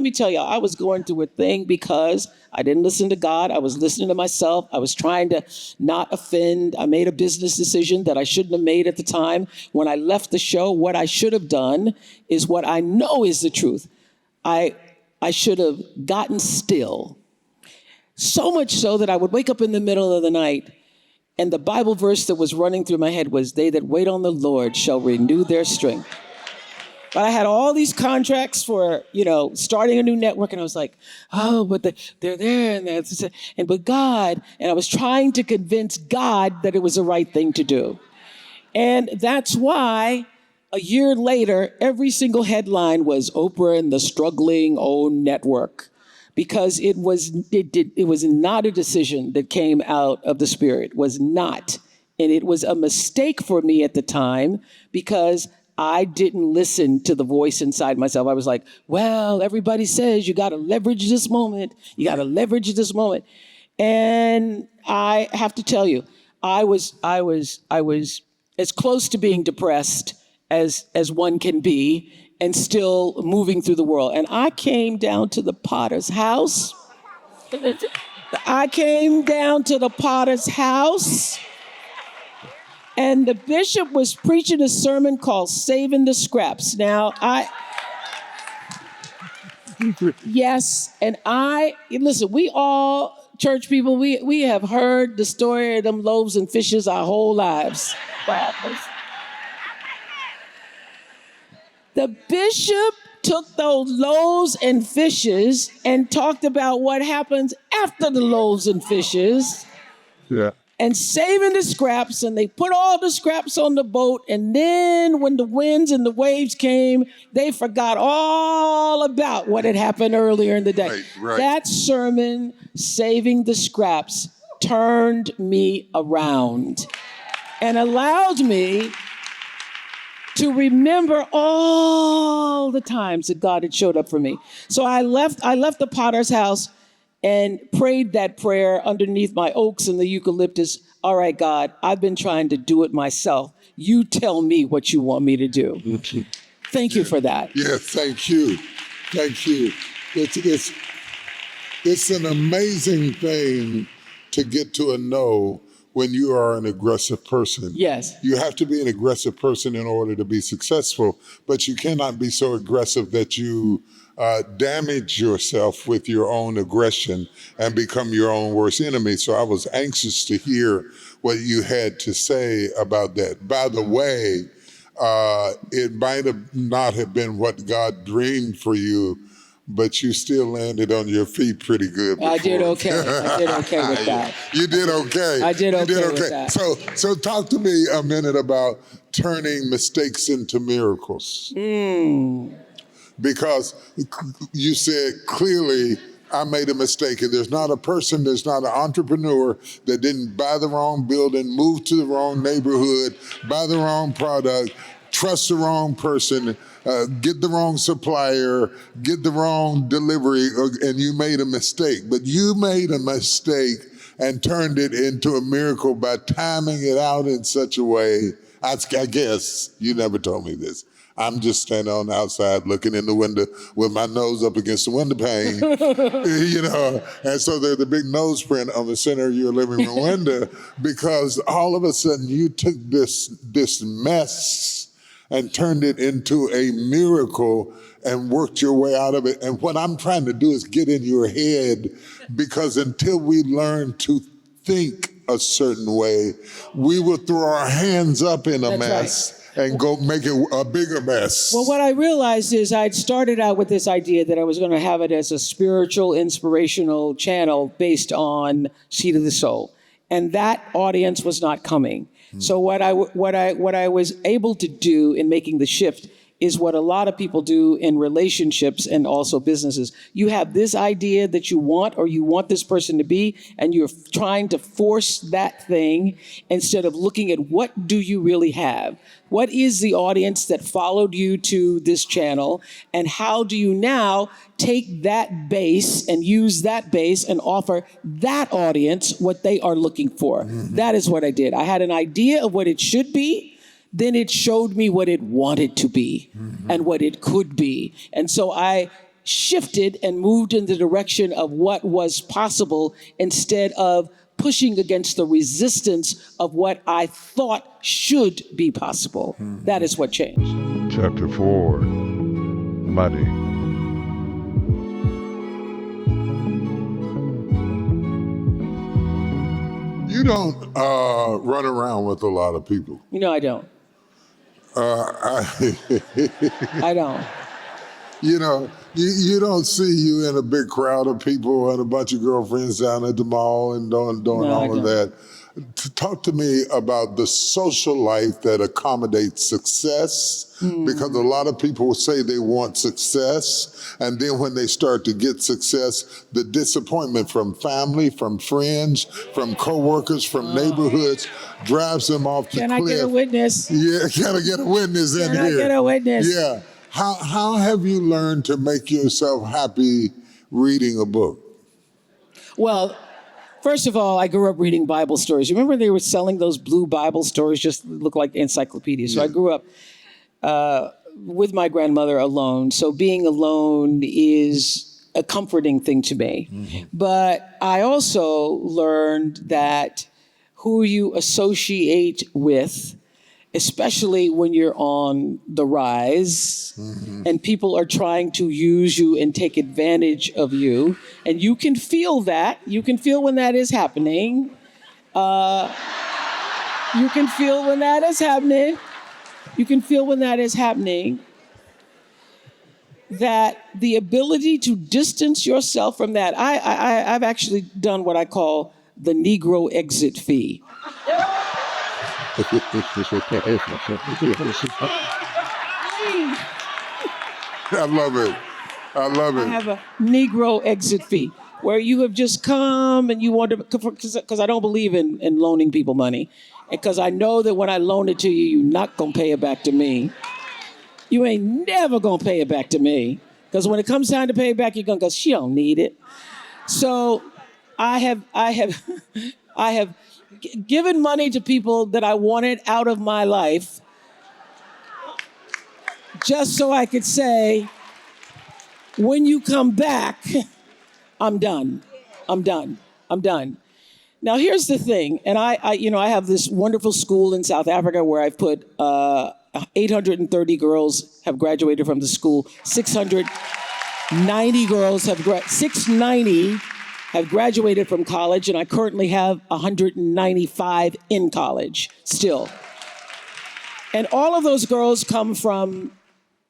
me tell you, I was going through a thing because I didn't listen to God. I was listening to myself. I was trying to not offend. I made a business decision that I shouldn't have made at the time. When I left the show, what I should have done is what I know is the truth. I should have gotten still. So much so that I would wake up in the middle of the night and the Bible verse that was running through my head was, they that wait on the Lord shall renew their strength. But I had all these contracts for, starting a new network. And I was like, oh, but they're there. But God, and I was trying to convince God that it was the right thing to do. And that's why a year later, every single headline was Oprah and the struggling old network. Because it was not a decision that came out of the Spirit, was not. And it was a mistake for me at the time because I didn't listen to the voice inside myself. I was like, well, everybody says you got to leverage this moment. You got to leverage this moment. And I have to tell you, I was as close to being depressed as one can be, and still moving through the world. And I came down to the Potter's house. And the bishop was preaching a sermon called Saving the Scraps. Now, listen, we all, church people, we have heard the story of them loaves and fishes our whole lives. The bishop took those loaves and fishes and talked about what happens after the loaves and fishes. Yeah. And saving the scraps, and they put all the scraps on the boat, and then when the winds and the waves came, they forgot all about what had happened earlier in the day. Right. That sermon, Saving the Scraps, turned me around and allowed me to remember all the times that God had showed up for me. So I left the Potter's house and prayed that prayer underneath my oaks and the eucalyptus. All right, God, I've been trying to do it myself. You tell me what you want me to do. Thank you for that. Yeah, thank you. Thank you. It's an amazing thing to get to a no when you are an aggressive person. Yes. You have to be an aggressive person in order to be successful, but you cannot be so aggressive that you damage yourself with your own aggression and become your own worst enemy. So I was anxious to hear what you had to say about that. By the way, it might have not have been what God dreamed for you, but you still landed on your feet pretty good before. I did okay. I did okay with that. You did okay. I did okay with that. So talk to me a minute about turning mistakes into miracles. Because you said clearly, I made a mistake, and there's not a person, there's not an entrepreneur that didn't buy the wrong building, move to the wrong neighborhood, buy the wrong product, trust the wrong person, get the wrong supplier, get the wrong delivery, and you made a mistake. But you made a mistake and turned it into a miracle by timing it out in such a way. I guess you never told me this. I'm just standing on the outside looking in the window with my nose up against the window pane, and so there's the big nose print on the center of your living room window because all of a sudden you took this mess and turned it into a miracle and worked your way out of it. And what I'm trying to do is get in your head, because until we learn to think a certain way, we will throw our hands up in a mess. Right. And go make it a bigger mess. Well, what I realized is I'd started out with this idea that I was going to have it as a spiritual, inspirational channel based on Seed of the Soul. And that audience was not coming. So what I was able to do in making the shift is what a lot of people do in relationships and also businesses. You have this idea that you want, or you want this person to be, and you're trying to force that thing instead of looking at what do you really have? What is the audience that followed you to this channel? And how do you now take that base and use that base and offer that audience what they are looking for? Mm-hmm. That is what I did. I had an idea of what it should be. Then it showed me what it wanted to be and what it could be. And so I shifted and moved in the direction of what was possible instead of pushing against the resistance of what I thought should be possible. That is what changed. Chapter 4, Money. You don't run around with a lot of people. I don't. I don't. You don't see you in a big crowd of people and a bunch of girlfriends down at the mall and doing all of that. Talk to me about the social life that accommodates success, because a lot of people say they want success, and then when they start to get success, the disappointment from family, from friends, from coworkers, from neighborhoods drives them off the cliff. Can I get a witness? Yeah, can I get a witness in here? Can I get a witness? Yeah. How have you learned to make yourself happy reading a book? Well, first of all, I grew up reading Bible stories. Remember they were selling those blue Bible stories, just look like encyclopedias. So I grew up with my grandmother alone. So being alone is a comforting thing to me. But I also learned that who you associate with, especially when you're on the rise and people are trying to use you and take advantage of you, and you can feel that. You can feel when that is happening. You can feel when that is happening. You can feel when that is happening. That the ability to distance yourself from that, I've actually done what I call the Negro exit fee. I love it. I love it. I have a Negro exit fee where you have just come and you want to, because I don't believe in loaning people money. And because I know that when I loan it to you, you're not going to pay it back to me. You ain't never going to pay it back to me. Because when it comes time to pay it back, you're going to go, she don't need it. So I have given money to people that I wanted out of my life just so I could say, when you come back, I'm done. I'm done. I'm done. Now, here's the thing. And I have this wonderful school in South Africa where I've put 830 girls have graduated from the school. 690 girls have 690 have graduated from college, and I currently have 195 in college still. And all of those girls come from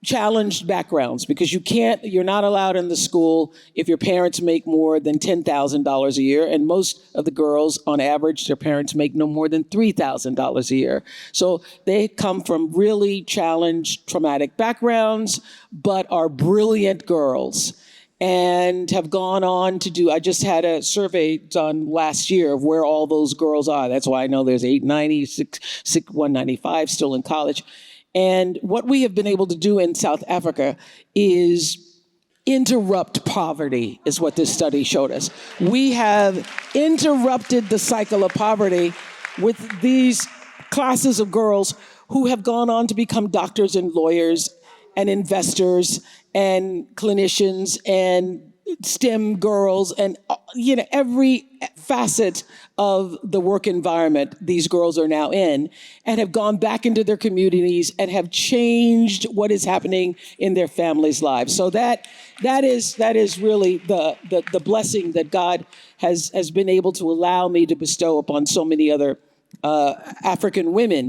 challenged backgrounds, because you're not allowed in the school if your parents make more than $10,000 a year. And most of the girls, on average, their parents make no more than $3,000 a year. So they come from really challenged, traumatic backgrounds, but are brilliant girls and have gone on to do, I just had a survey done last year of where all those girls are. That's why I know there's 890, 195 still in college. And what we have been able to do in South Africa is interrupt poverty, is what this study showed us. We have interrupted the cycle of poverty with these classes of girls who have gone on to become doctors and lawyers and investors and clinicians and STEM girls and every facet of the work environment these girls are now in, and have gone back into their communities and have changed what is happening in their families' lives. So that is really the blessing that God has been able to allow me to bestow upon so many other African women.